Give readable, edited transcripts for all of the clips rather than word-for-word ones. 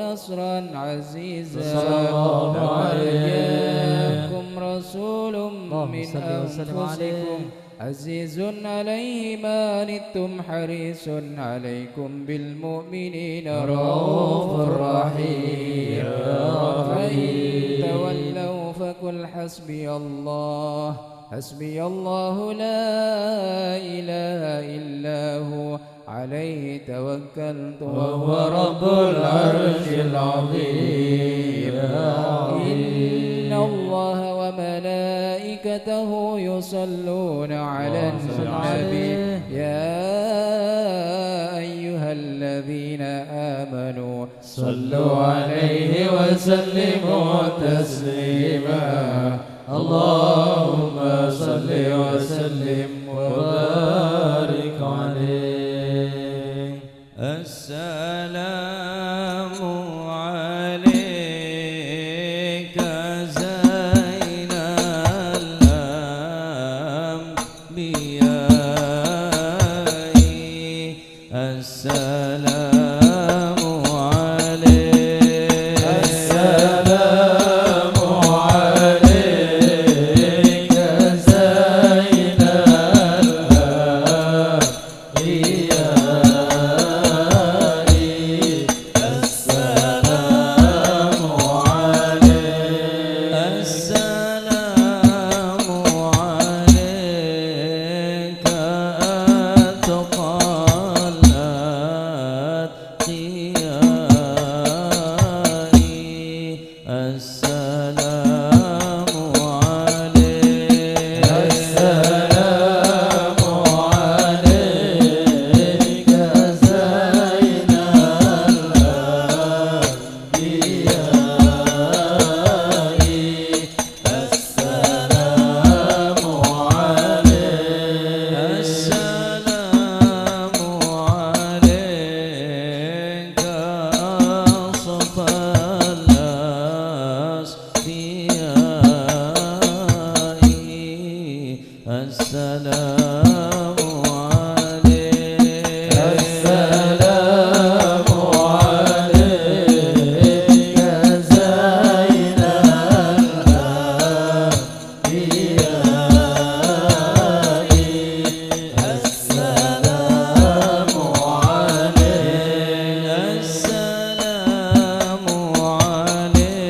نصرا عزيزا صلى الله عليه. جاءكم رسول من صل وسلم عليه. أنفسكم عزيز عليه ما عنتم حريص عليكم بالمؤمنين رؤوف رحيم فإن تولوا فقل حسبي الله حسبي الله لا إله إلا هو عليه توكلت وهو رب العرش العظيم. إن الله وملائكته يصلون على النبي يا أيها الذين آمنوا صلوا عليه وسلموا تسليما. اللهم صل وسلم وبارك عليه. السلام عليك زين الأنبياء. السلام عليك. السلام عليك زين الأنبياء. السلام عليك. السلام عليك أتقى الأتقياء. السلام عليك. السلام عليك زين الأنبياء. السلام عليك. السلام عليك أصفى الأصفياء. السلام عليك. السلام عليك زين الأنبياء. السلام عليك. السلام عليك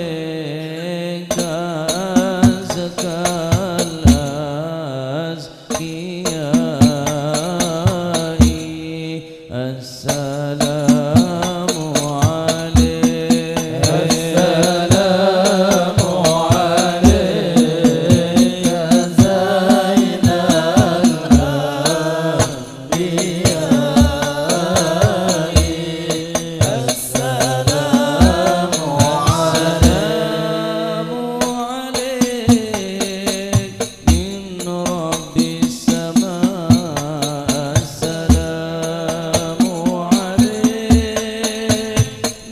أزكى الأزكياء. السلام عليك. السلام عليك زين الأنبياء. السلام عليك من رب السماء. السلام عليك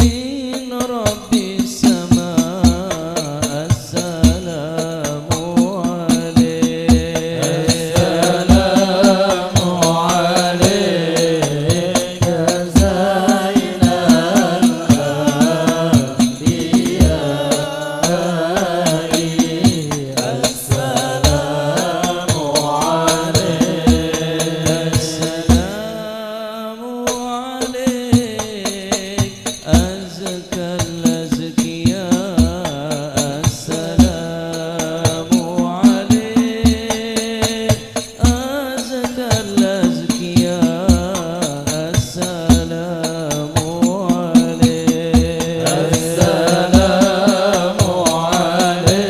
من رب السماء. السلام عليك. السلام عليك زين الأنبياء. السلام عليك. السلام عليك أزكى الأزكياء. السلام عليك أزكى الأزكياء. السلام عليك. السلام عليك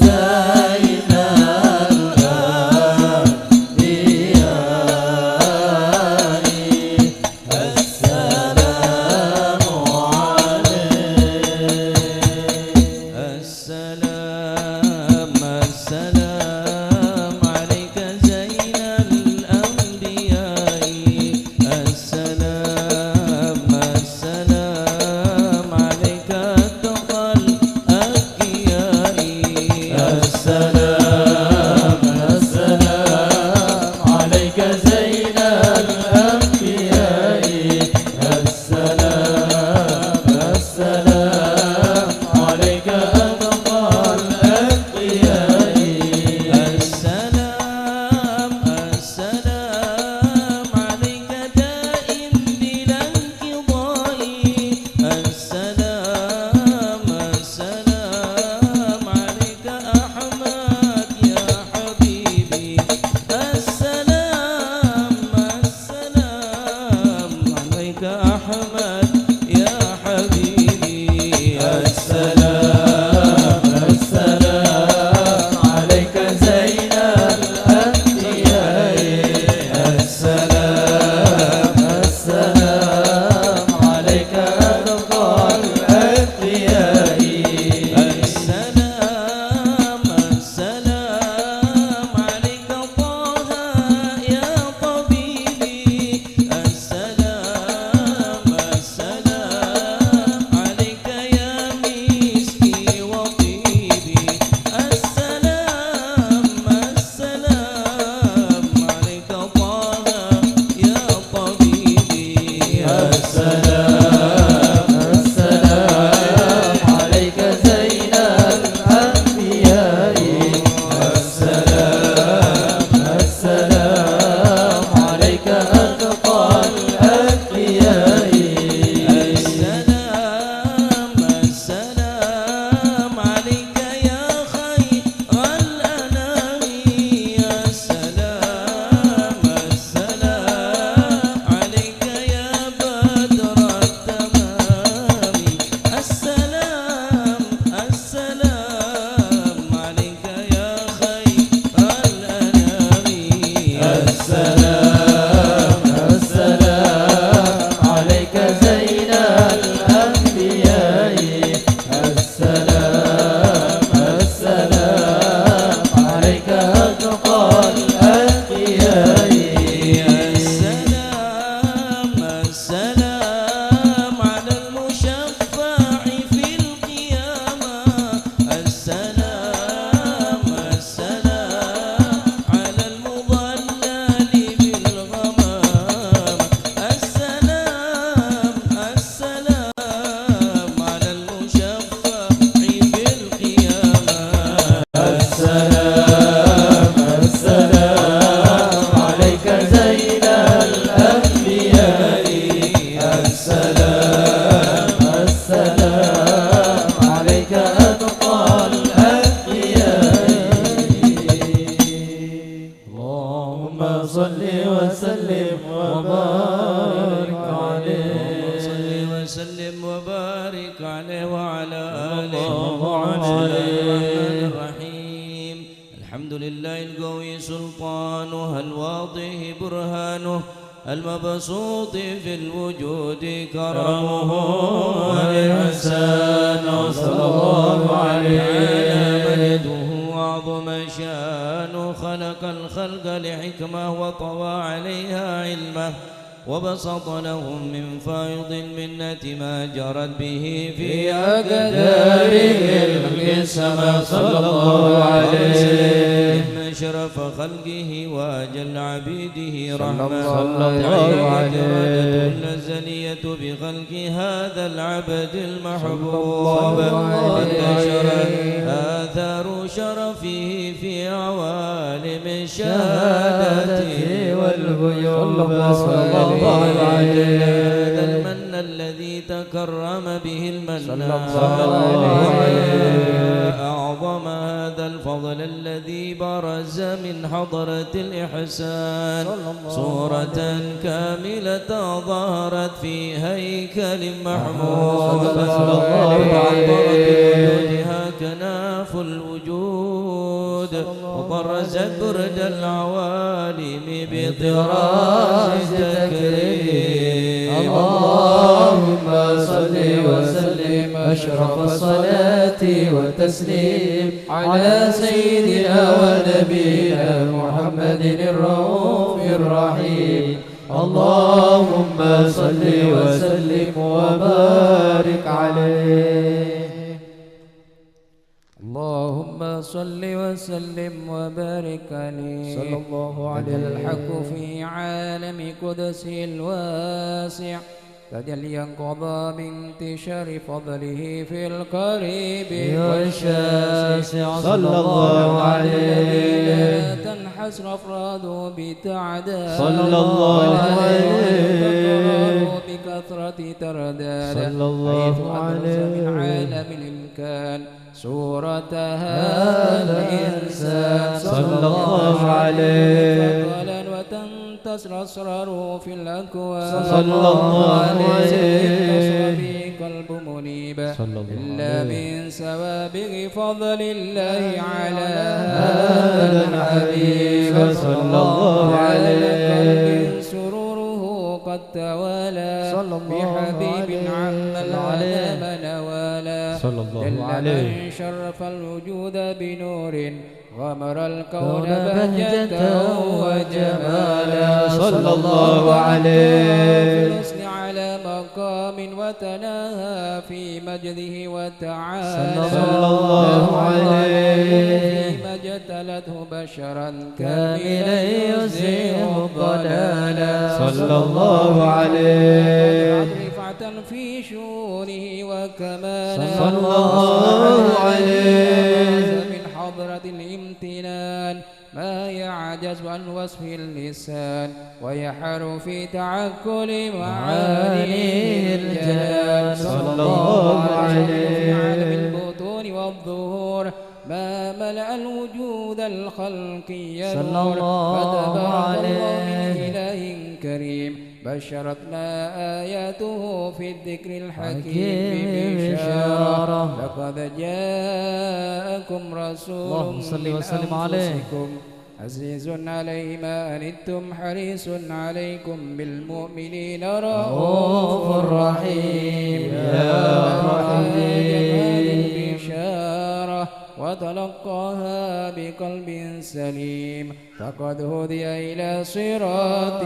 زين الأنبياء. السلام أحمد يا حبيبي. السلام السلام عليك زين الأنبياء. السلام السلام عليك أتقى الأتقياء. السلام السلام عليك طه يا طبيبي. السلام السلام عليك يا مسكي وطيبي. السلام السلام عليك طه يا طبيبي. السلام السلام عليك زين الأنبياء. السلام السلام عليك أتقى الأتقياء. السلام السلام عليك يا خير الأنام. السلام السلام عليك يا بدر التمام. السلام السلام عليك يا خير الأنام. السلام السلام عليك زين الأنبياء. السلام السلام عليك أتقى الأتقياء. السلام السلام على المشفع في القيامة. السلام السلام على المضلل بالغمام. السلام السلام على المشفع في القيامة. السلام السلام عليك زين الأنبياء. السلام السلام عليك أتقى الأتقياء. اللهم صل وسلم وبارك عليه. صل وسلم وبارك عليه وعلى آله. الله بسم الله عليه. الرحمن الرحيم. الحمد لله القوي سلطانه الواضح برهانه المبسوط في الوجود كرمه والإحسان صلى الله عليه. مجده وعظم شانه خلق الخلق لحكمة وطوى عليها علمه وبسط لهم من فائض المنة ما جرت به في أقدار القسمة صلى الله عليه. أشرف خلقه وأجل عبيده رحمة صلى الله عليه. الأزلية بخلق هذا العبد المحبوب صلى الله وانتشرت عليه. آثار شرفه في عوالم الشهادة والغيوب صلى الله عليه. هذا المن الذي تكرم به المنان صلى الله عليه. أعظم هذا الفضل الذي برز من حضرة الإحسان صورة كاملة ظهرت في هيكل محمود وجودها كناف الوجود وبرزت برد العوالم بطراز تكريم. اللهم صل وسلم أشرف الصلاة والتسليم على سيدنا ونبينا محمد الرؤوف الرحيم. اللهم صل وسلم وبارك عليه. اللهم صل وسلم وبارك عليه صلى الله عليه. الحق في عالم قدسه الواسع تجليا قضى بانتشار فضله في القريب والشاسع صلى الله عليه. لا تنحصر أفراده بتعداد صلى الله عليه. بكثرة ترداد صلى الله حيث أبرز من عالم الإمكان صورة هذا الإنسان صلى الله عليه. فقالا وتنتقل تسرى أسراره في الأكوان صلى الله عليه به قلب منيب إلا من سوابغ فضل الله على هذا الحبيب صلى الله عليه سروره قد توالى صلى الله بحبيب عم العالم نوالا صلى الله جل عليه من شرف الوجود بنور غمر الكون بهجة وجمالا صلى الله عليه في الحسن على مقام وتناهى في مجده وتعالى صلى الله عليه فيما اجتلته بشرا كاملا يزيغ الضلالا صلى الله عليه رفعة في شؤونه وكمالا صلى الله عليه من حضرة الامتنان ما يعجز عن وصف اللسان ويحر في تعقل معاني الجلال صلى الله عليه في عالم البطون والظهور ما ملأ الوجود الخلقي صلى نور الله فتبارك الله عليه من إله كريم بشرتنا آياته في الذكر الحكيم بشارة لقد جاءكم رسول اللهم صل من وسلم عليه. أنفسكم عزيز عليه ما أنتم حريص عليكم بالمؤمنين رؤوف رحيم يا رحيم البشارة وتلقاها بقلب سليم فقد هدي إلى صراط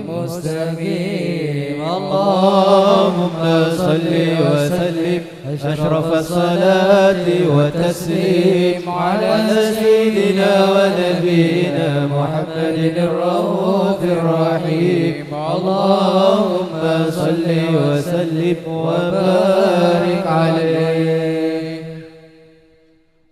مستقيم اللهم صل وسلم أشرف الصلاة وتسليم على سيدنا ونبينا محمد الرؤوف الرحيم اللهم صل وسلم وبارك عليه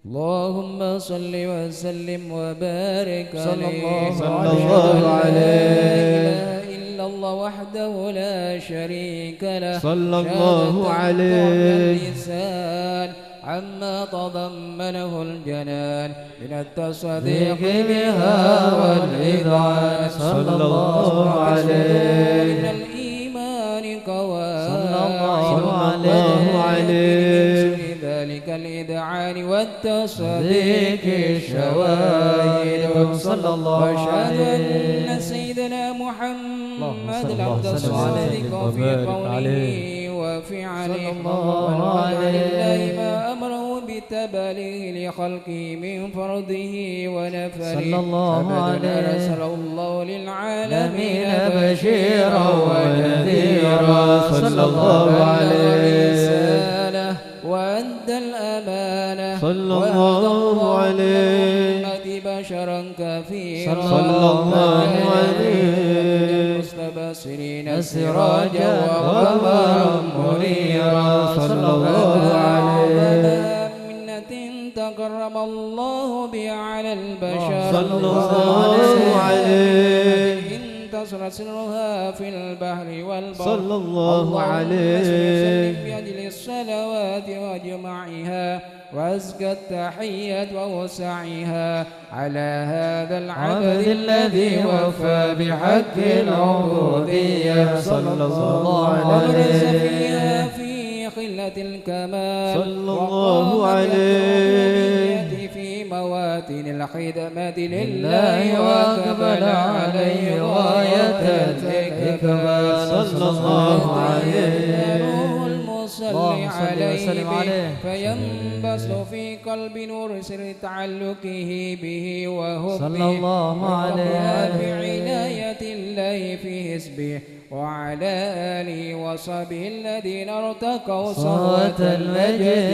اللهم صل وسلم وبارك عليه صلى الله عليه لا إله إلا الله وحده لا شريك له صلى الله عليه اللسان عما تضمنه الجنان من التصديق بها والإذعان صلى الله عليه من الإيمان قواعد صلى الله عليه ذلك الإذعان والتصديق الشواهد صلى الله وأشهد عليه أن سيدنا محمد صلى العبد الله الصادق في وبارك قوله عليه. وفعله صلى الله والعمل عليه. لله ما أمره بتبليغ لخلقه من فرضه ونفله صلى الله أبدا عليه. أرسله الله للعالمين العالمين بشيرا ونذيرا صلى الله عليه. الرسالة وأدى الأمانة صلى الله عليه. وأمة بشرا كثيرا صلى الله عليه. مستبصرين سراجا وقمرا منيرا صلى الله عليه. منة تكرم الله بها على البشر صلى الله عليه. انتصر سرها في البحر والبر صلى الله عليه. وسلم بأجل الصلوات وجمعها وأزكى التحيات ووسعها على هذا العبد الذي وفى بحق العبودية صلى الله وبرز عليه. فيها في خلة الكمال صلى الله وقامت عليه. الربوبية في مواتن الخدمة لله وأقبل عليه غاية الإكمال صلى الله عليه. المصلي اللهم صل وسلم عليه. عليه فينبسط في قلب نور سر تعلقه به وهبه صلى الله عليه. بعناية الله في حسبه وعلى آله وصحبه الذين ارتقوا صوت المجد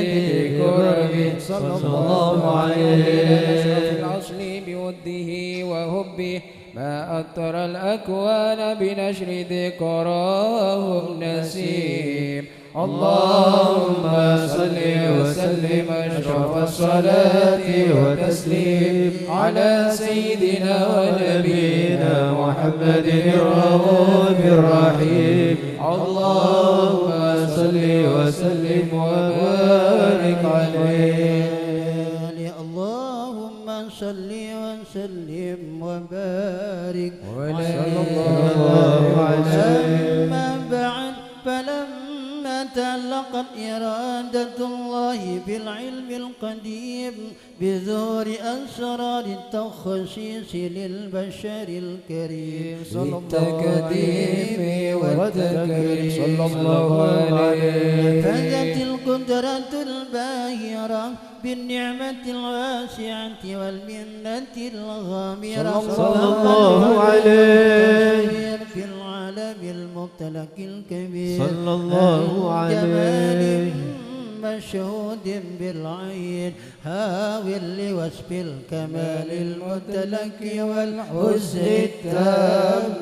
بقربه صلى الله عليه. في الأصل بوده وهبه ما أطر الأكوان بنشر ذكراه النسيم اللهم صل وسلم أشرف الصلاة وتسليم على سيدنا ونبينا محمد الرؤوف الرحيم اللهم صل وسلم وبارك عليه. اللهم صل وسلم وبارك صلى الله عليه. أما بعد، فلما تعلقت إرادة الله بالعلم القديم بظهور أسرار التخصيص للبشر الكريم بالتقديم والتكريم صلى الله عليه. نفذت القدرة الباهرة بالنعمة الواسعة والمنة الغامرة صلى الله عليه. في العالم المطلق الكبير صلى الله عليه. مشهود بالعين هاو لوصف الكمال المطلق والحسن التام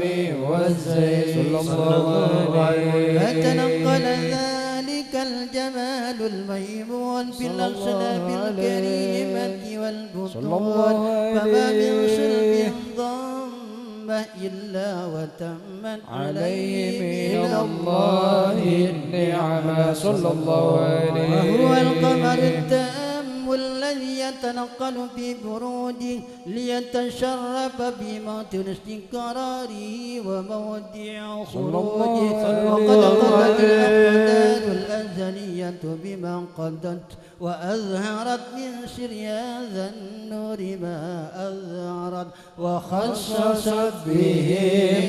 والزين صلى الله عليه. فتنقل ذلك الجمال الميمون في الأصناف الكريمة والبطون، فما من صلب ضم إلا وتمت عليه من الله النعمة صلى الله عليه. وهو القمر التام الذي يتنقل في بروده ليتشرف بموطن استقراره وموضع خروجه. وقد قضت الأقدار الأزلية بما قضت وأظهرت من سر هذا النور ما أظهرت وخصصت به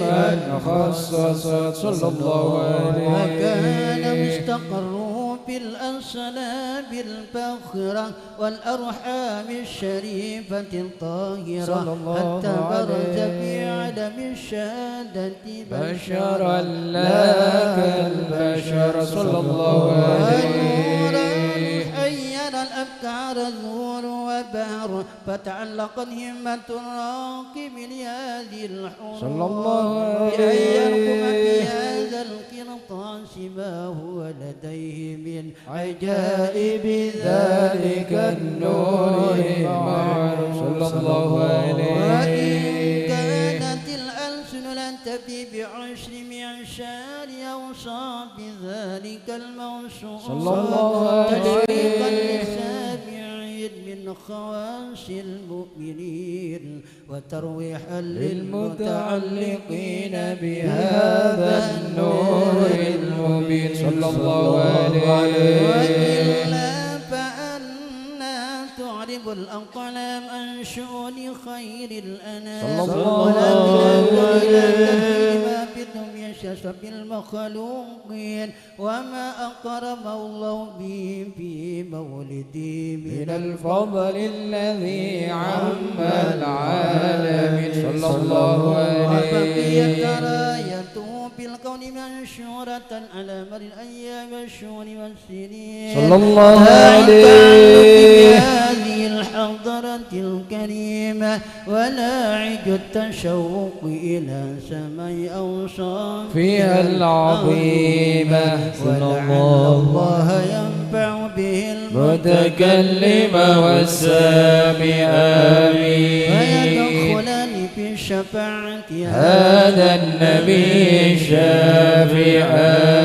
من خصصت صلى الله عليه. وكان مستقره في الأصلاب الفاخرة والأرحام الشريفة الطاهرة حتى برز في عالم الشهادة بشرا لا كالبشر صلى الله عليه. حير الأفكار الزور وبهر فتعلقت همة الراقب لهذه الحروب صلى الله عليه بأن يرقم في هذا القرطاس ما هو لديه من عجائب ذلك النور صلى الله عليه. وإن كانت الألسن لن تفي بعشر معشار أوصاف ذلك الموصوف صلى الله عليه للسامعين من خواص المؤمنين وترويحا للمتعلقين بهذا النور المبين صلى الله عليه. وإلا فأنا تعرب الأقلام عن شؤون خير الأنام صلى الله عليه. ما في الدنيا شرف المخلوقين وما أكرم الله به في مولدي من الفضل الذي عم العالمين صلى الله عليه. وبقيت رايته في الكون منشورة على مر الأيام والشهور والسنين صلى الله عليه. هذه الحضرة الكريمة ولاعج التشوق إلى سماء أوصافها العظيمة ولعل الله ينفع به المتكلم والسامع آمين. فيدخلان في شفاعة هذا النبي الشافع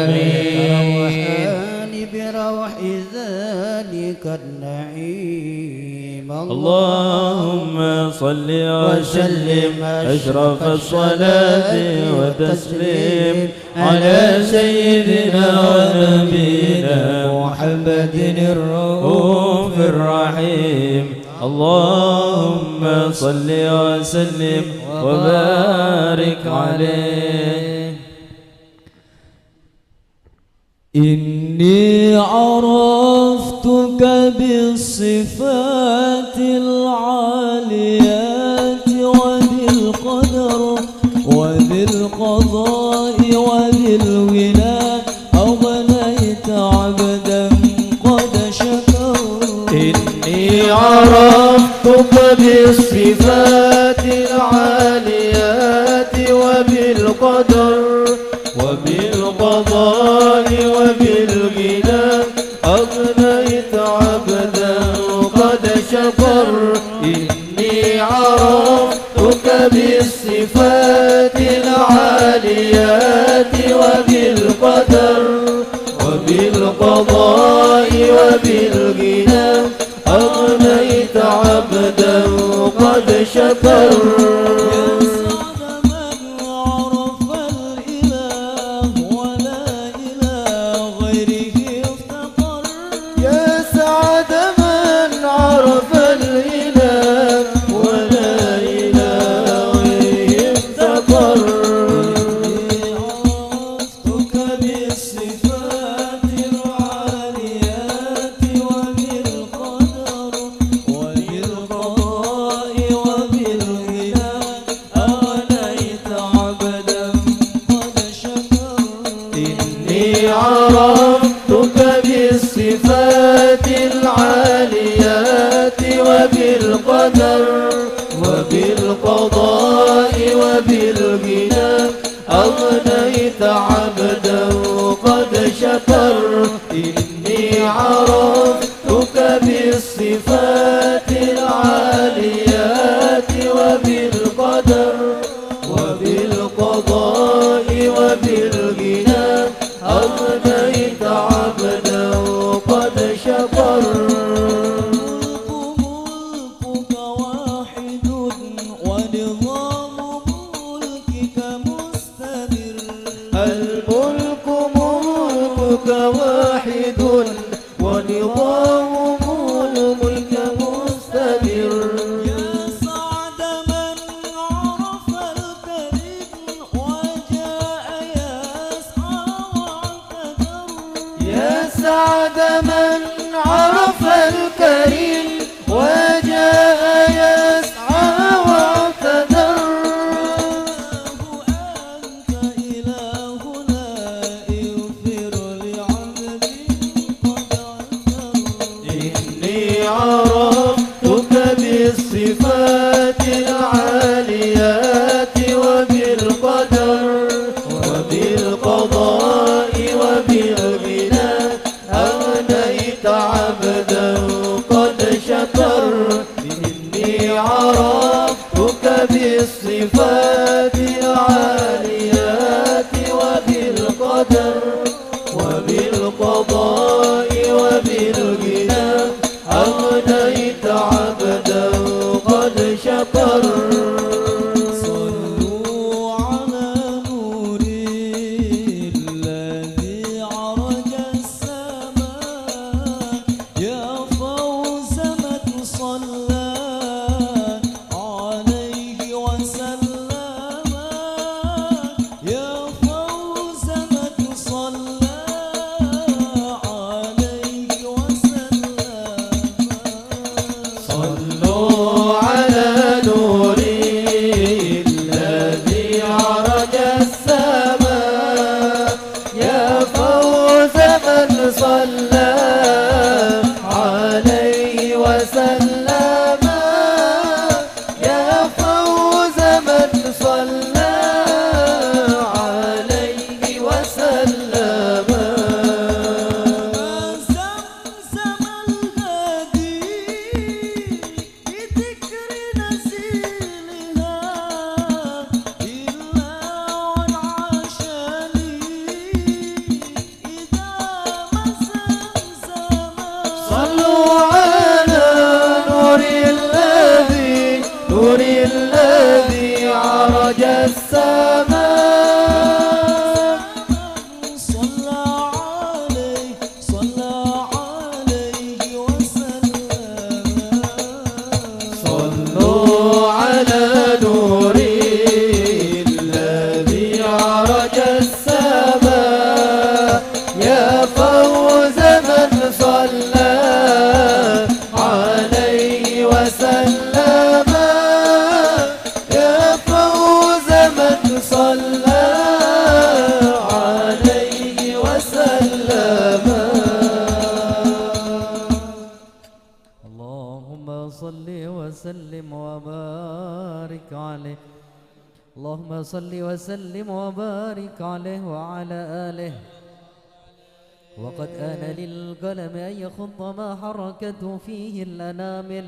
آمين. روحان بروح ذلك النعيم. اللهم صل وسلم أشرف الصلاة والتسليم على سيدنا ونبينا محمد الرؤوف الرحيم. اللهم صل وسلم وبارك عليه. إني عرفتك بالصفات العاليات وبالقدر وبالقضاء وبالولاء أغنيت عبدا قد شكر. إني عرفتك بالصفات العاليات وبالقدر وبالقضاء وبالغنى أغنيت عبدا قد شكر. إني عرفتك بالصفات العاليات وبالقدر وبالقضاء وبالغنى أغنيت عبدا قد شكر. شكر إني عرفتك بالصفات العاليات وبالقدر وبالقضاء وبالغنى أغنيت عبدا قد شكر ملكك واحد ونظام ملكك مستمر الملك ملكك واحد ونظام ملكك مستمر يا سعد من عرف الكريم وجاء يسعى واعتذر يا سعد من عرف الكريم وجاء يسعى واعتذر أنت إلهنا اغفر لعبد قد عثر إني عرفتك بالصفات العاليات وبالقدر وبالقضاء وبالغنى أغنيت عبدا قد شكر إني عرفتك بالصفات العاليات وبالقدر وبالقضاء وبالغنى أغنيت عبدا قد شكر صلوا على نور الذي عرج السماء يا فوز من صلى عليه وسلم يا فوز من صلى عليه وسلم صلوا على نور الذي عرج السماء يا فوز من صلى عليه وسلم يا فوز من صلى عليه وسلم زمزم الهادي بذكر نزيلها إلا والعشالي إذا ما زمزم صلوا على نور الذي عرج السماء صلى عليه وسلم صلوا على نور الذي عرج السماء يا فوز من صلى عليه وسلم يا فوز من صلى عليه وسلم اللهم صل وسلم وبارك عليه اللهم صل وسلم وبارك عليه وعلى آله وقد آن للقلم أن يخط ما حركته فيه الأنامل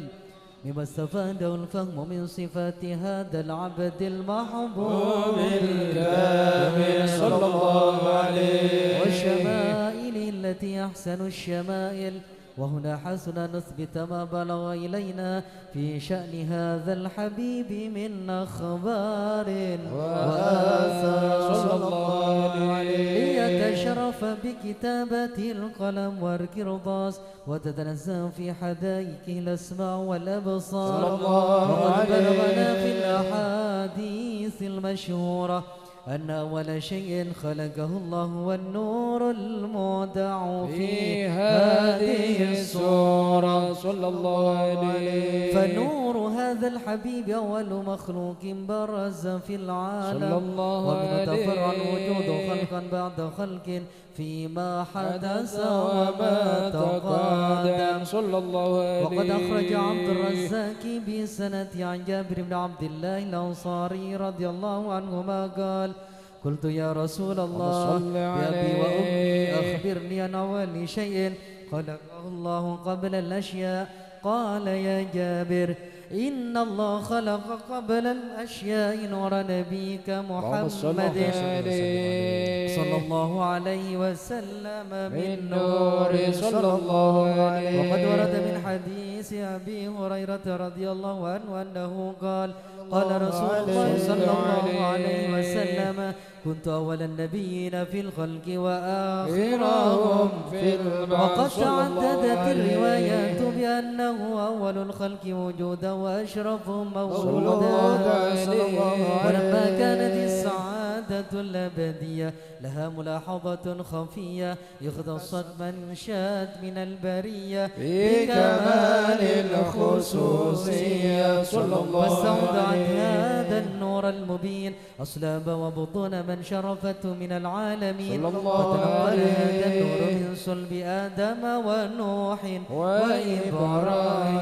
مما استفاده الفهم من صفات هذا العبد المحبوب الكامل صلى الله عليه والشمائل التي أحسن الشمائل وهنا حسن نثبت ما بلغ إلينا في شأن هذا الحبيب من أخبار وآثار صلى الله عليه ليتشرف بكتابة القلم والكرطاس وتتنزه في حدائقه الأسماع والأبصار صلى الله وقد عليه بلغنا في الأحاديث المشهورة أن أول شيء خلقه الله والنور المودع في هذه السورة صلى الله عليه فنور هذا الحبيب أول مخلوق برز في العالم صلى الله ومن تفرع عليه الوجود خلقا بعد خلق فيما حدث وما تقادم تقادم صلى الله عليه وقد أخرج عبد الرزاق بسند عن جابر بن عبد الله الأنصاري رضي الله عنهما قال قلت يا رسول الله بأبي وأمي أخبرني عن أول شيء خلقه الله قبل الأشياء. قال يا جابر إن الله خلق قبل الأشياء نور نبيك محمد صلى الله عليه وسلم من نور صلى الله عليه. وقد ورد من حديث أبي هريرة رضي الله عنه أنه قال قال رسول الله صلى الله عليه وسلم كنت أول النبيين في الخلق وآخرهم في البعث. وقد تعددت الروايات بأنه أول الخلق وجودا وأشرفهم مولودا. ولما كانت السعادة الأبدية لها ملاحظة خفية اختصت من شاءت من البرية بكمال الخصوصية واستودعت هذا النور المبين أصلاب وبطون من شرفته من العالمين. وتنقل هذا النور من صلب آدم ونوح وإبراهيم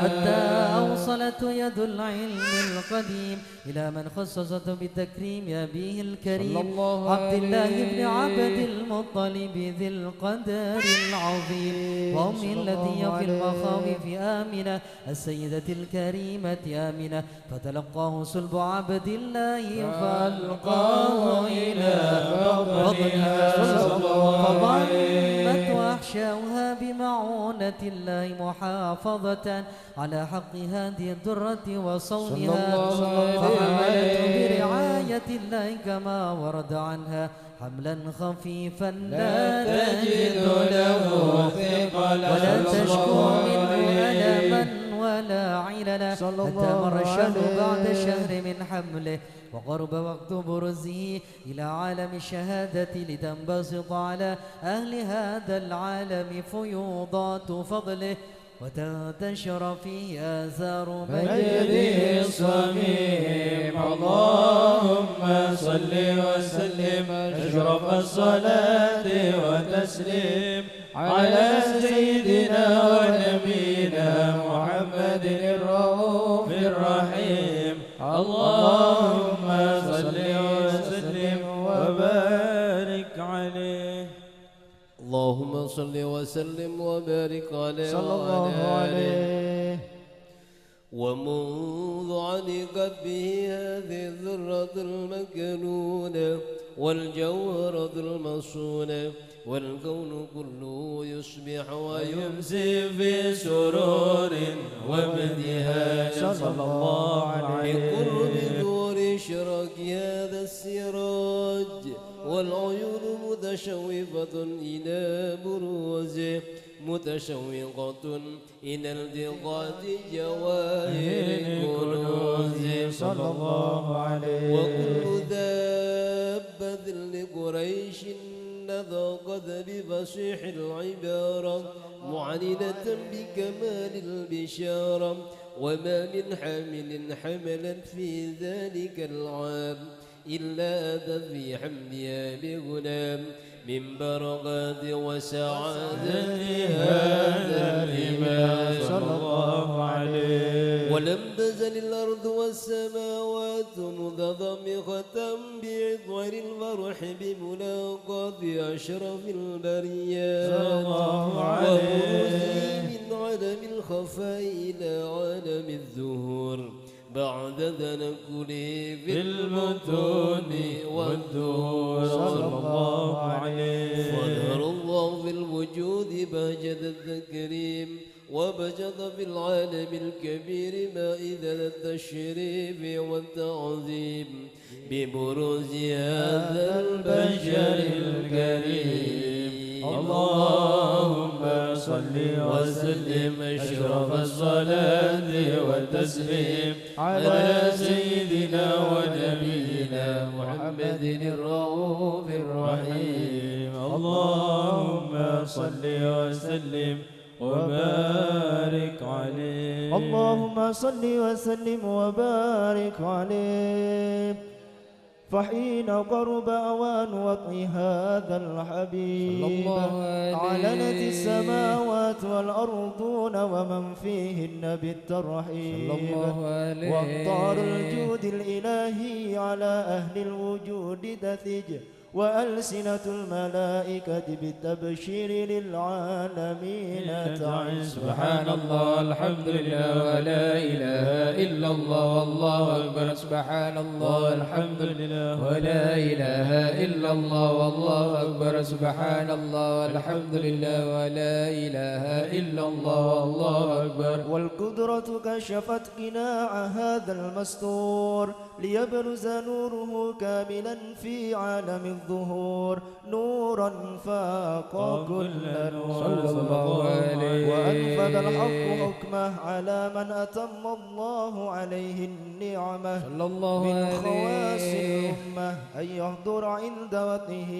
حتى أوصلت يد العلم القديم إلى من خصصته بتكريم أبيه الكريم عبد الله بن عبد المطلب ذي القدر العظيم وأمه التي في المخاوف آمنة السيدة الكريمة آمنة. فتلقاه صلب عبد الله فألقاه إلى فضلها فضمت وأحشاؤها بمعونة الله محافظة على حق هذه الدرة وصونها فحملته برعاية الله كما ورد عنها حملا خفيفا لا تجد له ثقلا ولا تشكو منه ألما ولا عللا حتى مر الشهر بعد شهر من حمله وقرب وقت برزه إلى عالم الشهادة لتنبسط على أهل هذا العالم فيوضات فضله وتنتشر فيه آثار مجده الصميم. اللهم صل وسلم أشرف الصلاة وتسليم على سيدنا ونبينا محمد الرؤوف الرحيم. اللهم صل وسلم وبارك عليه. اللهم صل وسلم وبارك عليه صلى الله عليه. ومنذ علقت به هذه الذرة المكنونة والجوهرة المصونة والكون كله يصبح ويمسي في سرور وابتهاج صلى الله عليه. بقرب نور إشراق هذا السراج والعيون متشوفة إلى بروزه متشوقة إلى التقاط جواهر الكنوز صلى الله عليه. وكل دابة لقريش نذاقت بفصيح العبارة معلنة بكمال البشارة وما من حامل حملت في ذلك العام إلا أتت في حملها بغلام من بركات وسعادة هذا الإمام صلى الله عليه. ولم تزل الأرض والسماوات متضمخة بعطور الفرح بملاقاة أشرف البريات صلى الله عليه. من عالم الخفاء إلى عالم الظهور بعد تنقله في المتون والدهور صلى الله عليه. وظهر الله في الوجود بهجة التكريم وبجد في العالم الكبير مائدة التشريف والتعظيم ببروز هذا البشر الكريم. اللهم صل وسلم أشرف الصلاة والتسليم على سيدنا ونبينا محمد الرؤوف الرحيم. اللهم صل وسلم وبارك عليه. اللهم صل وسلم وبارك عليه. فحين قرب أوان وطئ هذا الحبيب علنت السماوات السماوات والأرضون ومن فيهن بالترحيب وأقطار الجود الإلهي على أهل الوجود تثج وألسنة الملائكة بالتبشير للعالمين تعز. سبحان الله الحمد لله ولا إله إلا الله والله أكبر. سبحان الله الحمد لله ولا إله إلا الله والله أكبر. سبحان الله والحمد لله ولا إله إلا الله والله أكبر. والقدرة كشفت قناع هذا المستور ليبرز نوره كاملا في عالم الظهور نورا فاق كل نور. صلى الله عليه. وأنفذ الحق حكمه على من أتم الله عليه النعمة صلى الله من عليه. خواص الأمة أن يحضر عند وطنه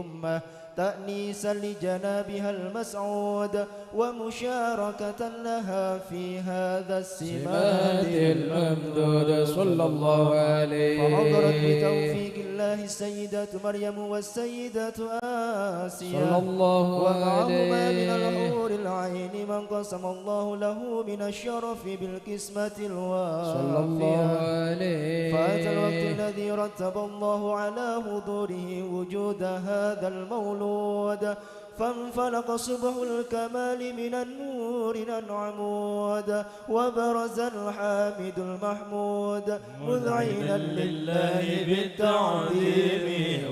أمة تأنيسا لجنابها المسعود ومشاركة لها في هذا السمات الممدود. صلى الله عليه. فحضرت بتوفيق الله السيدة مريم والسيدة آسيا صلى الله ومعهما من عليه. الحور العين من قسم الله له من الشرف بالقسمة الوافية. صلى الله عليه. فأتى الوقت الذي رتب الله على حضوره وجود هذا المولود فانفلق صبح الكمال من النور العمود وبرز الحامد المحمود مذعنا لله بالتعظيم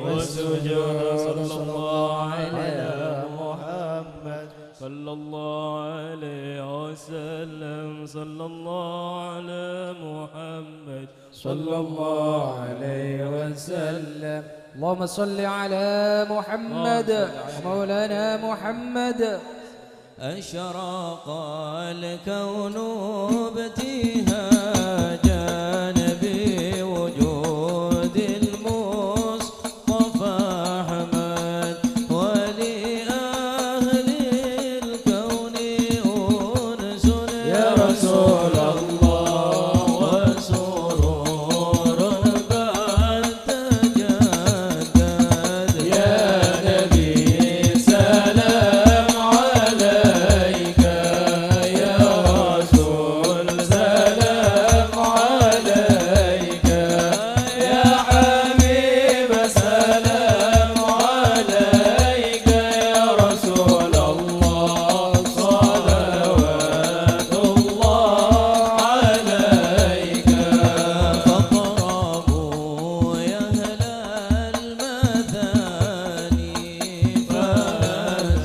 والسجود. صلى الله على محمد صلى الله عليه وسلم. صلى الله على محمد صلى الله عليه وسلم. اللهم صل على محمد مولانا محمد. أشرق الكون ابتهاجا بوجود المصطفى أحمد ولأهل الكون أنس يا رسول الله وسرور قد تجدد يا نبي سلام عليك يا رسول سلام عليك يا حبيب سلام عليك يا رسول الله صلوات الله عليك. فاقربوا يا أهل المثاني فهزوا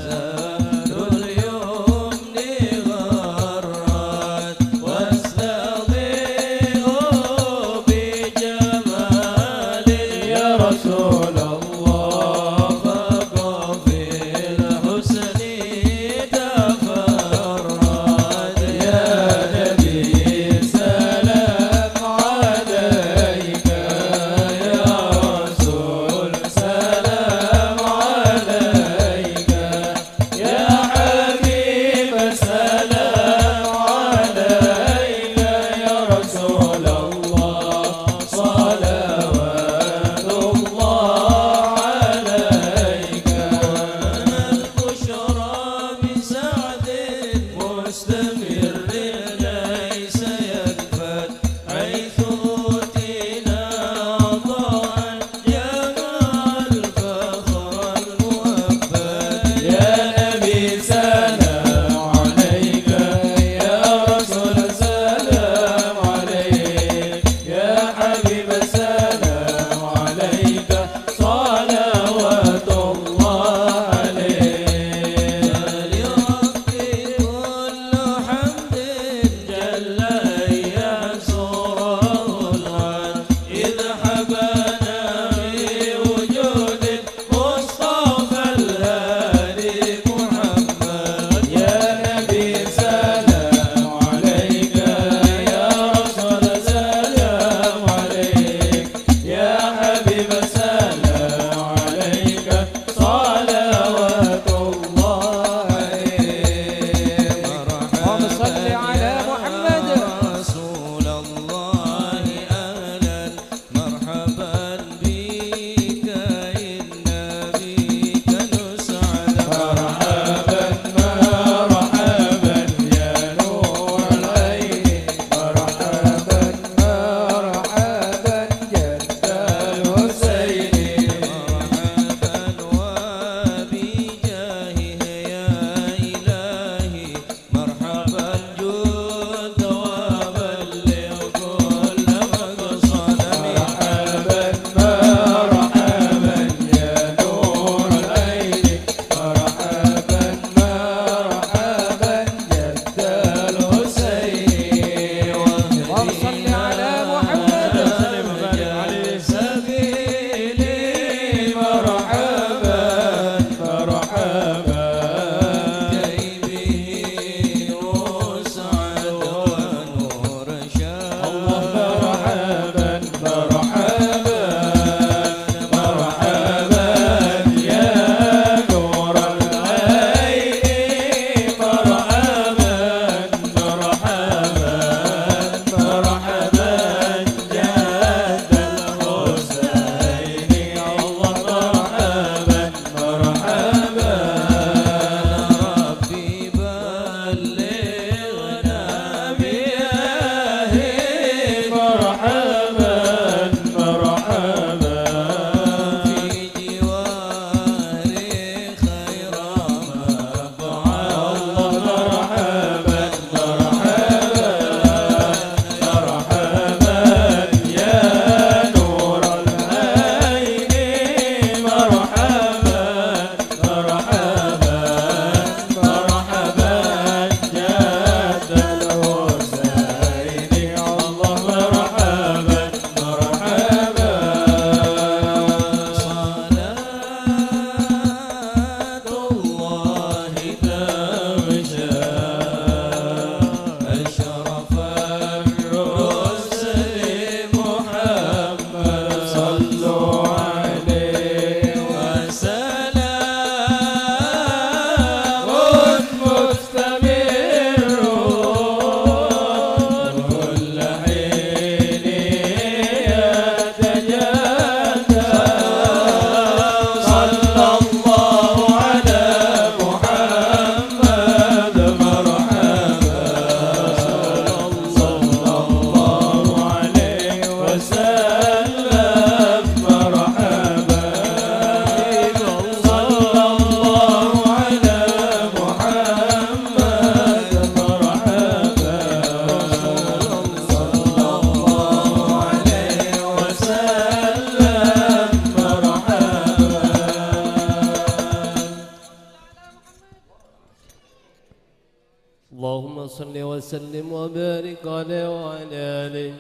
اللهم صل وسلم وبارك عليه وعلى آله.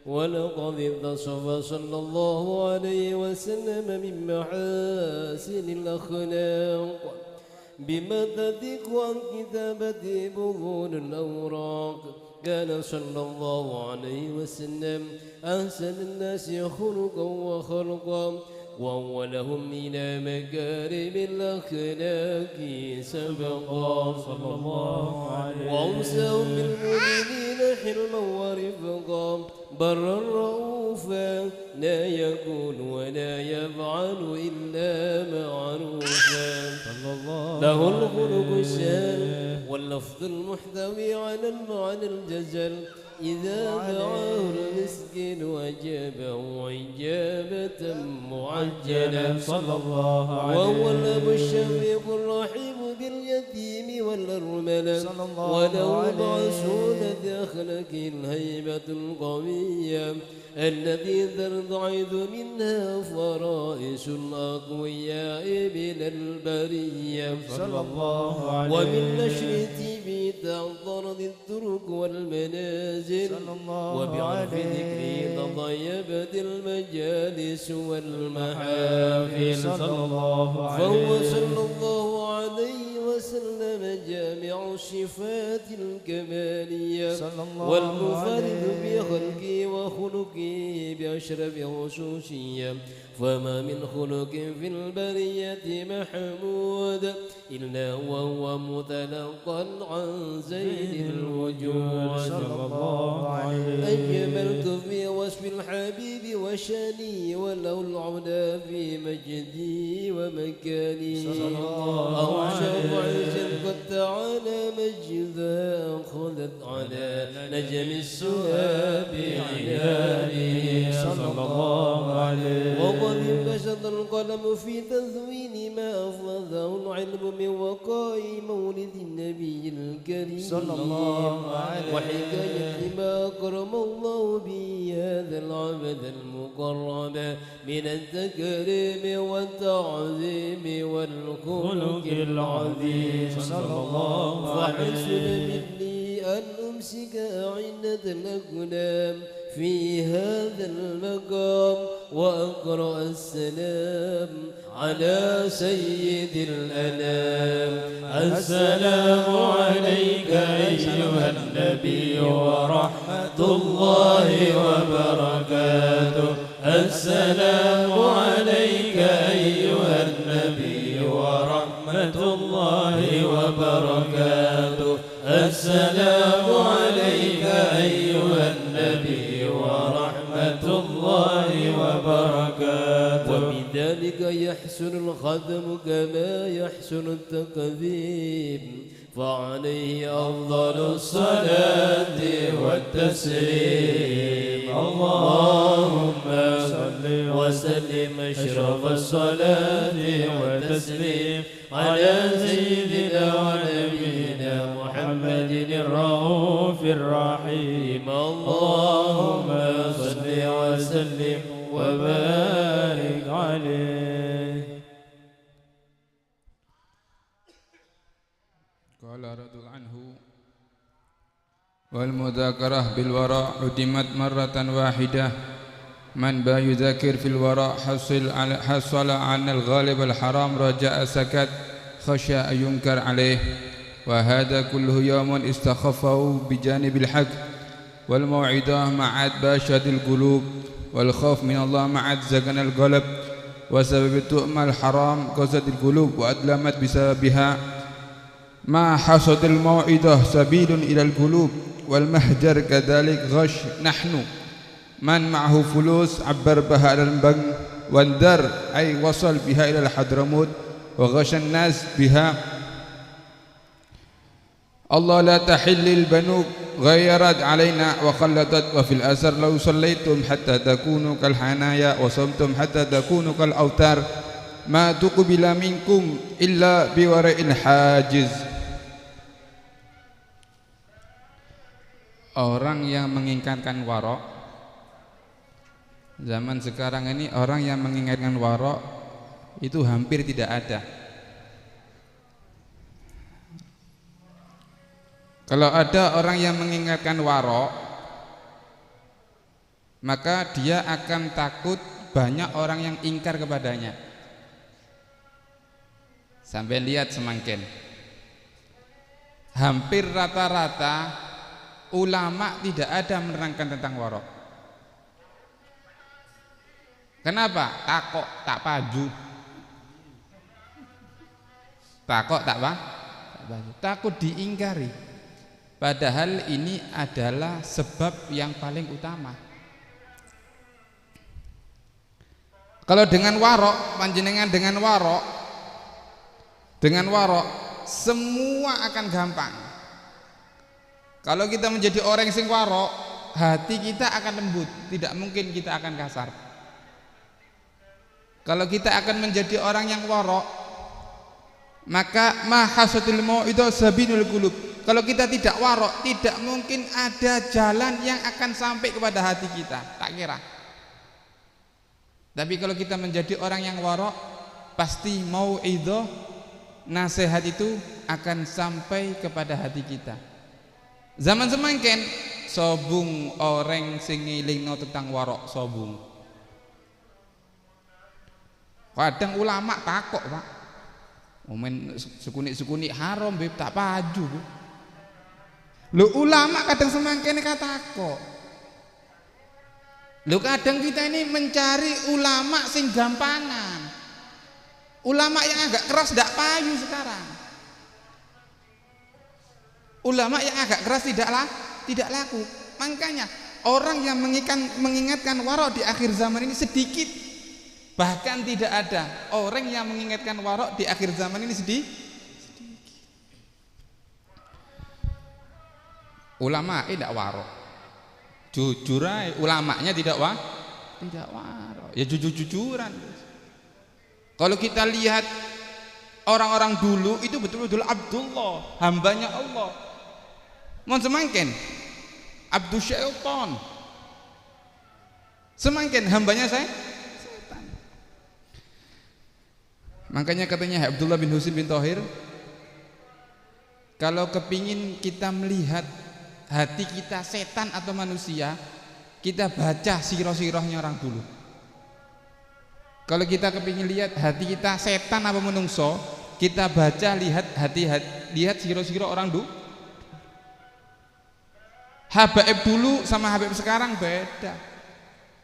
ولقد اتصف صلى الله عليه وسلم من محاسن الأخلاق بما تثق عن كتابة بطون الأوراق. كان صلى الله عليه وسلم أحسن الناس خلقا وخلقا وأولهم إلى مكارم الأخلاق سبقا صلى الله عليه وسلم. وأوسعهم بالمؤمنين حلما ورفقا برا رؤوفا لا يكون ولا يفعل إلا معروفا. له الخلق السهل واللفظ المحتوي على المعنى الجزل. إذا دعاه المسكين أجابه إجابة معجلة صلى الله عليه وسلم. وهو الأب الشفيق الرحيم باليتيم والأرملة. وله بعثونة أخلاقه الهيبة القوية التي ترتعد منها فرائس الأقوياء من البرية صلى الله عليه وسلم. ومن نشرته تعطرت الطرق والمنازل وبعرف ذكره تطيبت المجالس والمحافل صلى الله عليه وسلم. فهو صلى الله عليه وسلم جامع الصفات الكمالية والمنفرد بخلقه وخلقه بأشرف خصوصية. فما من خلق في البرية محمود إلا وهو متلقى عن زين الوجود صلى الله عليه وسلم. أجملت في وصف الحبيب وشاني ولو العلا في مجدي ومكاني أوشى عز قد تعالى مجدا خلت على نجم السهاب عيالي صلى الله عليه وسلم. وقد انبسط القلم في تذوين ما أفضه العلم من وقاء مولد النبي الكريم صلى الله عليه وسلم. وحكاية ما أكرم الله به هذا العبد المقرب من التكريم والتعظيم والخلق العظيم صلى الله عليه وسلم. فحسن مني أن أمسك أعنة الأقلام في هذا المقام وأقرأ السلام على سيد الأنام. السلام عليك أيها النبي ورحمة الله وبركاته. السلام عليك أيها النبي ورحمة الله وبركاته. السلام عليك أيها النبي ورحمة الله وبركاته. وبذلك يحسن الختم كما يحسن التقديم فعليه أفضل الصلاة والتسليم. اللهم صل وسلم أشرف الصلاة والتسليم على سيدنا ونبينا محمد الرؤوف الرحيم. اللهم صل وسلم وبارك عليه. قال رضي عنه والمذاكرة بالوراء عدمت مرة واحدة. من با يذاكر في الوراء حصل عن الغالب الحرام رجاء سكت خشى أن ينكر عليه. وهذا كله يوم استخفه بجانب الحق والموعظة معت باشد القلوب والخوف من الله معت زكن القلب. وسبب التؤمة الحرام قصد القلوب وأدلمت بسببها. ما حصد الموعظة سبيل إلى القلوب والمهجر كذلك غش. نحن من معه فلوس عبر بها إلى البنك واندر أي وصل بها إلى الحضرموت وغش الناس بها. الله لا تحل البنوك غيرت علينا وخلدت. وفي الأثر لو صليتم حتى تكونوا كالحنايا وصمتم حتى تكونوا كالأوتار ما تقبل منكم إلا بورع الحاجز. Orang yang menginginkan warok, zaman sekarang ini orang yang menginginkan warok itu hampir tidak ada. Kalau ada orang yang mengingatkan warok, maka dia akan takut banyak orang yang ingkar kepadanya. Sampai lihat semakin hampir rata-rata ulama tidak ada menerangkan tentang warok. Kenapa? Takok tak paju. Takok tak apa? Takut diingkari. Padahal ini adalah sebab yang paling utama. Kalau dengan warok, panjenengan dengan warok semua akan gampang. Kalau kita menjadi orang yang sing warok, hati kita akan lembut, tidak mungkin kita akan kasar. Kalau kita akan menjadi orang yang warok, maka mahasatul mau'idhah sabinul qulub. Kalau kita tidak warok, tidak mungkin ada jalan yang akan sampai kepada hati kita, tak kira. Tapi kalau kita menjadi orang yang warok, pasti mau'idhah, nasihat itu akan sampai kepada hati kita. Zaman semangken sobung orang sing ngelingno tentang warok sobung. Kadang ulama takok, Pak. Momen sekunik-sekunik haram beb tak paju. Lu ulama kadang semangkene katakok. Lu kadang kita ini mencari ulama sing gampangan. Ulama yang agak keras tidak payu sekarang. Ulama yang agak keras tidak laku. Makanya orang yang mengingatkan warok di akhir zaman ini sedikit. Bahkan tidak ada orang yang mengingatkan warok di akhir zaman ini sedikit. Ulama tidak warok. Jujur aja, ulamanya tidak warok. Ya jujur-jujuran. Kalau kita lihat orang-orang dulu itu betul-betul Abdullah, hambanya Allah. Mohon semangken Abdul Syaitan. Semangken hambanya setan. Makanya katanya Abdullah bin Husain bin Thahir, kalau kepingin kita melihat hati kita setan atau manusia, kita baca sirah-sirahnya orang dulu. Kalau kita kepingin lihat hati kita setan apa menungso, kita baca lihat sirah-sirah orang dulu. Habaib dulu sama Habib sekarang beda.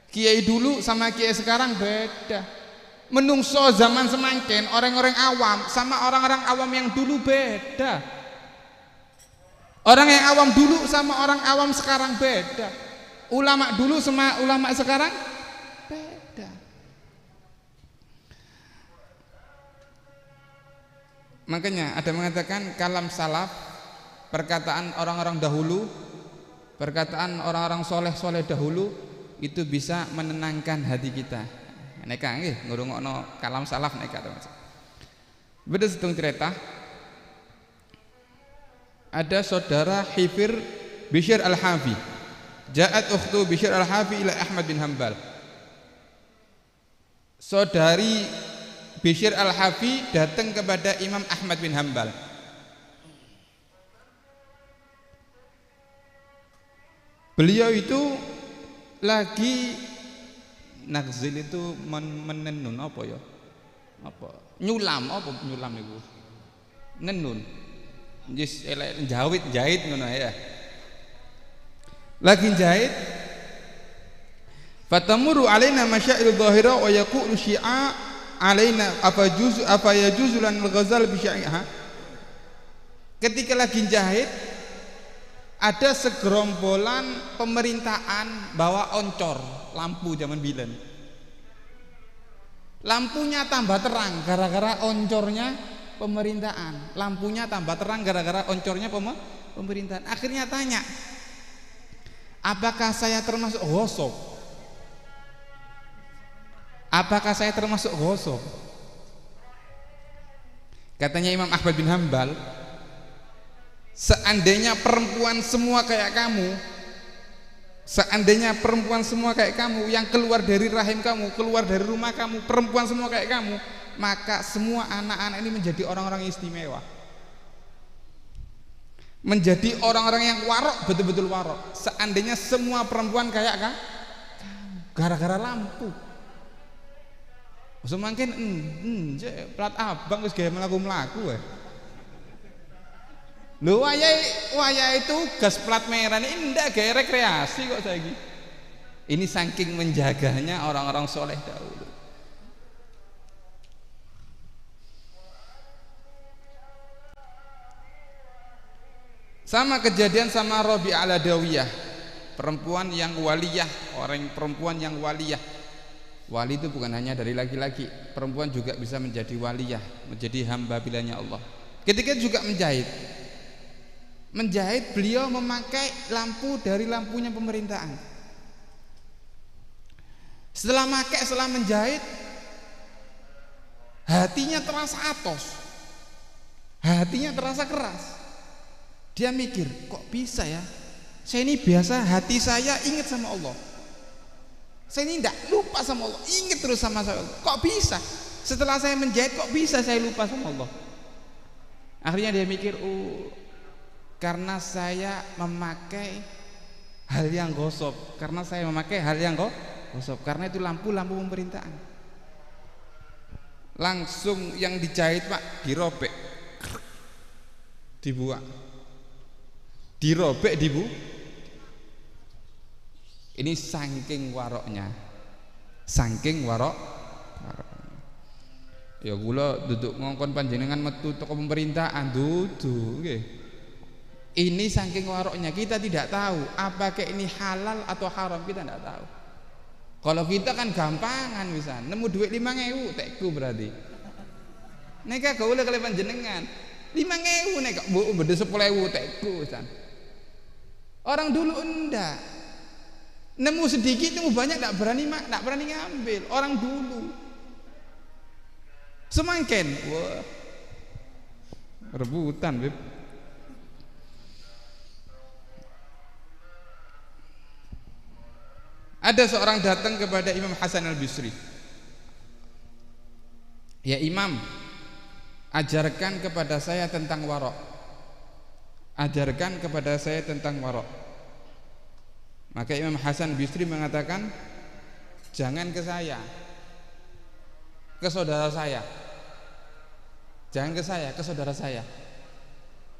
Kiai dulu sama kiai sekarang beda. Menungso zaman semangken orang-orang awam sama orang-orang awam yang dulu beda. Orang yang awam dulu sama orang awam sekarang beda. Ulama dulu sama ulama sekarang beda. Makanya ada mengatakan kalam salaf, perkataan orang-orang dahulu, perkataan orang-orang soleh-soleh dahulu itu bisa menenangkan hati kita. Neka nggih ngurungokno kalam salaf neka to. Beda setung cerita. Ada saudara Hifir Bishr Al-Hafi. Ja'at ukhtu Bishr Al-Hafi ila Ahmad bin Hanbal. Saudari Bishr Al-Hafi datang kepada Imam Ahmad bin Hanbal. Beliau itu lagi nakzil itu menenun apa ya? Apa? Nyulam niku? Nenun. Jis jahit ngono ya. Lagi jahit. Fatamuru alaina masyair dhahira wa yaqulu syi'a alaina apa yajuzu lan al-ghazal bi syi'a. Ketika lagi jahit ada segerombolan pemerintahan bawa oncor lampu zaman bilen. Lampunya tambah terang gara-gara oncornya pemerintahan. Lampunya tambah terang gara-gara oncornya pemerintahan. Akhirnya tanya, apakah saya termasuk ghosok? Apakah saya termasuk ghosok? Katanya Imam Ahmad bin Hanbal, seandainya perempuan semua kayak kamu, seandainya perempuan semua kayak kamu, yang keluar dari rahim kamu, keluar dari rumah kamu, perempuan semua kayak kamu, maka semua anak-anak ini menjadi orang-orang istimewa. menjadi orang-orang yang warok, betul-betul warok. Seandainya semua perempuan kayak kan gara-gara lampu semakin plat abang wis gawe mlaku-mlaku wae. Lho wayahe tugas plat merah ini ndak gawe rekreasi kok saiki. Ini saking menjaganya orang-orang soleh dahulu. Sama kejadian sama Rabi'ah al-Adawiyah, perempuan yang waliyah, orang perempuan yang waliyah. Wali itu bukan hanya dari laki-laki, perempuan juga bisa menjadi waliyah, menjadi hamba bilanya Allah. Ketika juga menjahit, beliau memakai lampu dari lampunya pemerintahan. Setelah menjahit, hatinya terasa atos, hatinya terasa keras. Dia mikir, kok bisa ya? Saya ini biasa hati saya ingat sama Allah. Saya ini tidak lupa sama Allah, ingat terus sama saya. Kok bisa? Setelah saya menjahit, kok bisa saya lupa sama Allah? Akhirnya dia mikir, karena saya memakai hal yang gosop, karena itu lampu-lampu pemerintahan. Langsung yang dijahit Pak dirobek, dibuang. Dirobek ini saking waroknya, ya kula duduk ngongkon panjenengan metu toko pemerintahan duduk nggih. Ini saking waroknya, kita tidak tahu apakah ini halal atau haram, kita tidak tahu. Kalau kita kan gampangan bisa nemu duit 5.000 tekku berarti neka gaule kali panjenengan 5.000 neka beda 10.000 tekku pisan. Orang dulu enggak, nemu sedikit nemu banyak enggak berani ngambil. Orang dulu semangken, wah rebutan beb. Ada seorang datang kepada Imam Hasan al-Bisri, ya Imam, ajarkan kepada saya tentang warok. Ajarkan kepada saya tentang warok. Maka Imam Hasan Bisri mengatakan, jangan ke saya, ke saudara saya. Jangan ke saya, ke saudara saya.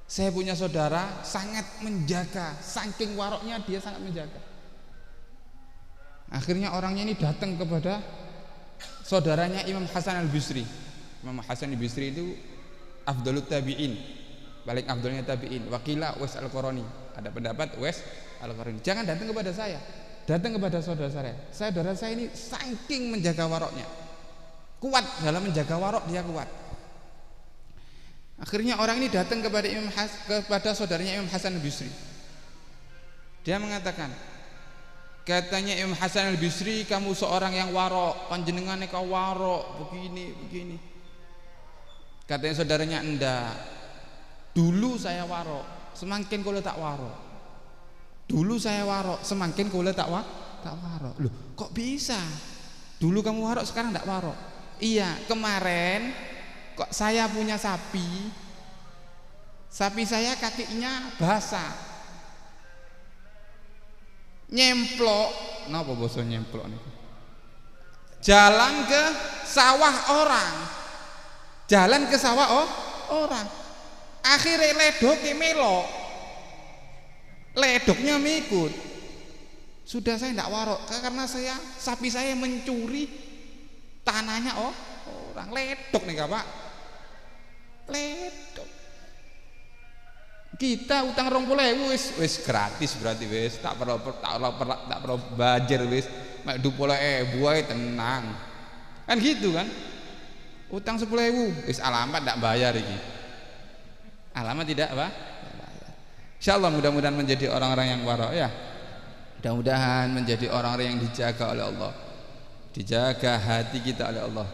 Saya punya saudara sangat menjaga, saking waroknya dia sangat menjaga. Akhirnya orangnya ini datang kepada saudaranya Imam Hasan al-Bisri. Imam Hasan al-Bisri itu afdalut tabi'in, paling afdalnya tabi'in. Wakila Uwais al-Qarani, ada pendapat Uwais al-Qarani. Jangan datang kepada saya, datang kepada saudara saya. Saudara saya ini saking menjaga waroknya, kuat dalam menjaga warok, dia kuat. Akhirnya orang ini datang kepada saudaranya Imam Hasan al-Bisri. Dia mengatakan, katanya Imam Hasan al-Bisri, kamu seorang yang warok, panjenengannya kau warok begini. Katanya saudaranya, enggak, dulu saya warok, semakin kau tak warok. Dulu saya warok, semakin kau tak warok. Loh, kok bisa? Dulu kamu warok, sekarang tak warok. Iya, kemarin kok saya punya sapi saya kakinya basah, nyemplok. Napa basa nyemplok niku? Jalan ke sawah orang. Orang. Akhirnya ledoknya melok. Ledoknya mengikut. Sudah saya tidak warok karena sapi saya mencuri tanahnya orang. Ledok nih Pak. Ledok. Kita utang 20.000 wis gratis berarti wis, tak perlu bajer wis, mek 20.000 ae tenang. Kan gitu kan? Utang 10.000 wis alamat ndak bayar iki. Alamat tidak apa? Insyaallah mudah-mudahan menjadi orang-orang yang warok ya. Mudah-mudahan menjadi orang-orang yang dijaga oleh Allah. Dijaga hati kita oleh Allah.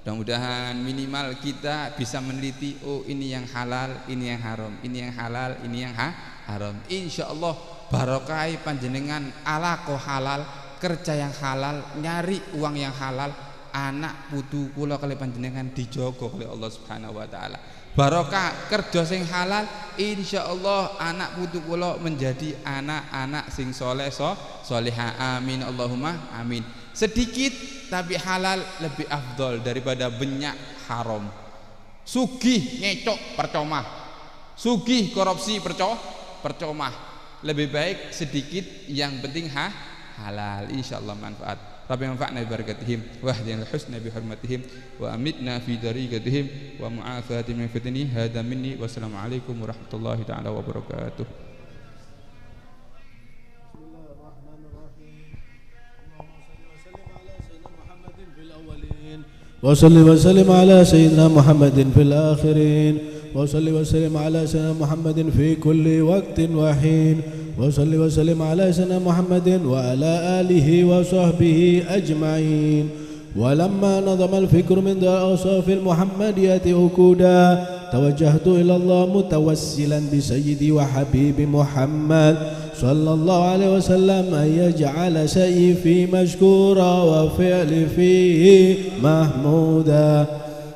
Mudah-mudahan minimal kita bisa meneliti, oh ini yang halal, ini yang haram, ini yang halal, ini yang haram. Insyaallah barokai panjenengan alaqo halal, kerja yang halal, nyari uang yang halal, anak putu kula kali panjenengan dijogo oleh Allah Subhanahu wa taala. Barokah kerja sing halal, insyaallah anak putu kula menjadi anak-anak sing soleh solehah. Amin Allahumma amin. Sedikit tapi halal lebih afdol daripada banyak haram. Sugih ngecok percoma, sugih korupsi percoma. Lebih baik sedikit yang penting halal, insyaallah manfaat. Rabbi manfa'na bi barakatihim wa ahdina al-husna bi hurmatihim wa amitna fi dariqatihim wa mu'afatihim min fitni. Hadza minni wa assalamu alaikum warahmatullahi taala wabarakatuh. وصل وسلم على سيدنا محمد في الآخرين وصل وسلم على سيدنا محمد في كل وقت وحين وصل وسلم على سيدنا محمد وعلى آله وصحبه أجمعين. ولما نظم الفكر من الأوصاف المحمدية أكودا توجهت إلى الله متوسلا بسيدي وحبيبي محمد صلى الله عليه وسلم أن يجعل سيفي مشكورا وفعلي فيه محمودا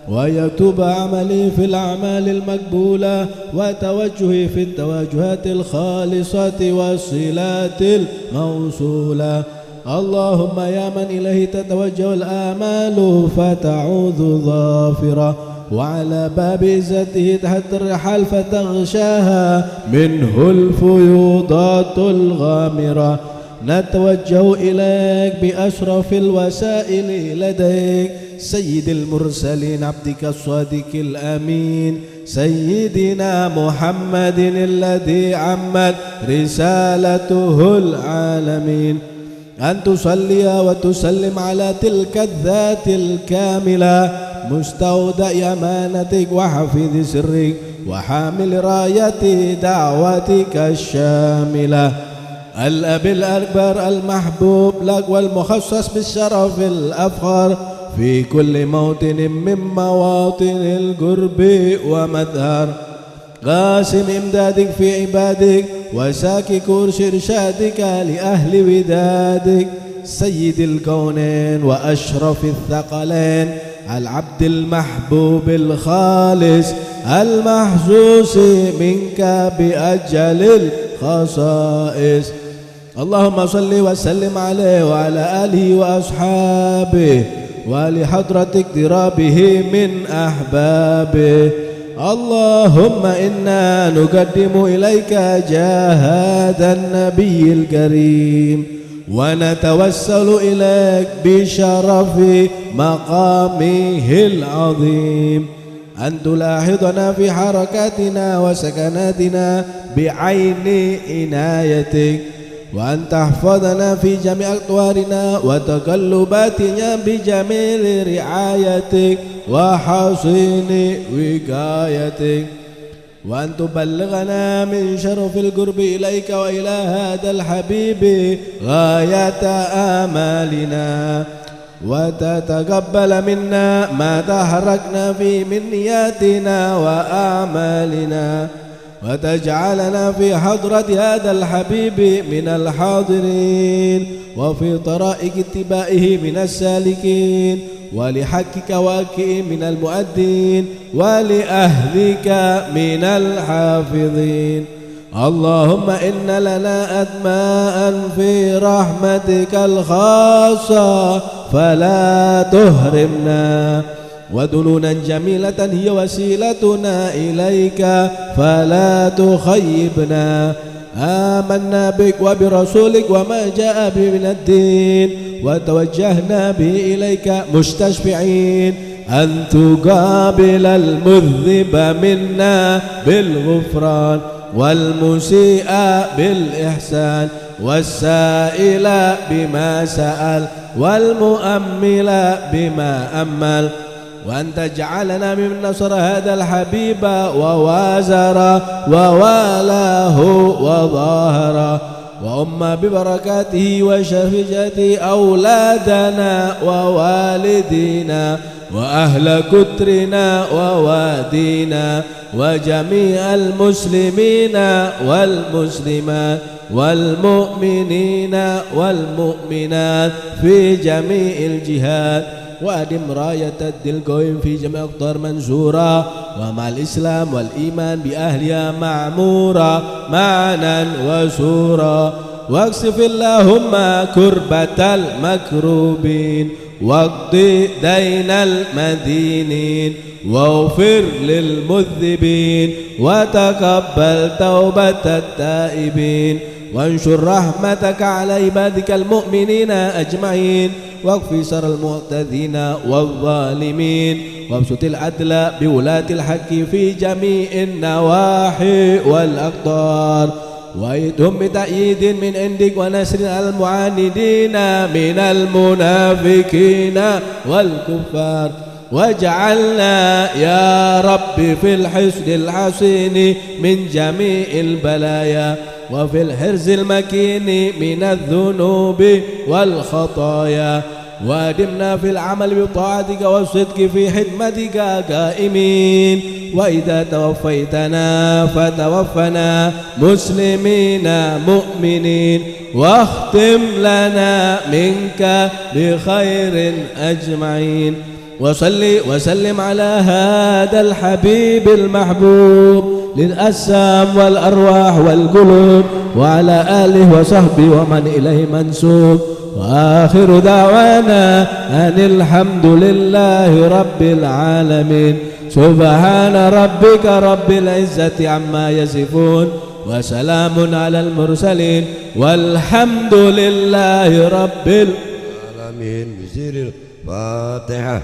ويكتب عملي في الأعمال المقبولة وتوجهي في التوجهات الخالصة والصلات الموصولة. اللهم يا من إليه تتوجه الآمال فتعوذ ظافرة وعلى باب عزته تحت الرحال فتغشاها منه الفيوضات الغامرة. نتوجه إليك بأشرف الوسائل لديك سيد المرسلين عبدك الصادق الأمين سيدنا محمد الذي عمت رسالته العالمين أن تصلي وتسلم على تلك الذات الكاملة مستودع أمانتك وحفيظ سرك وحامل راية دعوتك الشاملة الأب الأكبر المحبوب لك والمخصص بالشرف الأفخر في كل موطن من مواطن القرب ومظهر قاسم إمدادك في عبادك وساكي كرش إرشادك لأهل ودادك سيد الكونين وأشرف الثقلين العبد المحبوب الخالص المحسوس منك بأجل الخصائص. اللهم صل وسلم عليه وعلى آله وأصحابه ولحضرة اقترابه من أحبابه. اللهم إنا نقدم إليك جاه هذا النبي الكريم ونتوسل إليك بشرف مقامه العظيم أن تلاحظنا في حركاتنا وسكناتنا بعين عنايتك وأن تحفظنا في جميع أطوارنا وتقلباتنا بجميل رعايتك وحصين وقايتك وأن تبلغنا من شرف القرب إليك وإلى هذا الحبيب غاية آمالنا وتتقبل منا ما تحركنا فيه من نياتنا وأعمالنا وتجعلنا في حضرة هذا الحبيب من الحاضرين وفي طرائق اتباعه من السالكين ولحقك واكئين من المؤدين ولأهلك من الحافظين. اللهم إن لنا أدماء في رحمتك الخاصة فلا تهرمنا ودنونا جميلة هي وسيلتنا إليك فلا تخيبنا. آمنا بك وبرسولك وما جاء به من الدين وتوجهنا به إليك مستشفعين أن تقابل المذنب منا بالغفران والمسيء بالإحسان والسائل بما سأل والمؤمل بما أمل وأن تجعلنا ممن نصر هذا الحبيب ووازر ووالاه وظاهر وأم ببركاته وشفجته أولادنا ووالدينا وأهل كترنا ووادينا وجميع المسلمين والمسلمات والمؤمنين والمؤمنات في جميع الجهات وأدم راية الدين القويم في جميع أقطار منشورة ومع الإسلام والإيمان بأهلها معمورة معنا وسورة واكشف اللهم كربة المكروبين واقض دين المدينين واغفر للمذنبين وتقبل توبة التائبين وانشر رحمتك على عبادك المؤمنين أجمعين واكفي شر المعتدين والظالمين وابسط العدل بولاة الحق في جميع النواحي والأقطار وأيدهم بتأييد من عندك ونصر على المعاندين من المنافقين والكفار واجعلنا يا رب في الحسن الحسين من جميع البلايا وفي الحرز المكين من الذنوب والخطايا وادمنا في العمل بطاعتك والصدق في خدمتك قائمين وإذا توفيتنا فتوفنا مسلمين مؤمنين واختم لنا منك بخير أجمعين وصل وسلم على هذا الحبيب المحبوب للأجسام والأرواح والقلوب وعلى آله وصحبه ومن إليه منسوب وآخر دعوانا أن الحمد لله رب العالمين سبحان ربك رب العزة عما يصفون وسلام على المرسلين والحمد لله رب العالمين. بسر الفاتحة.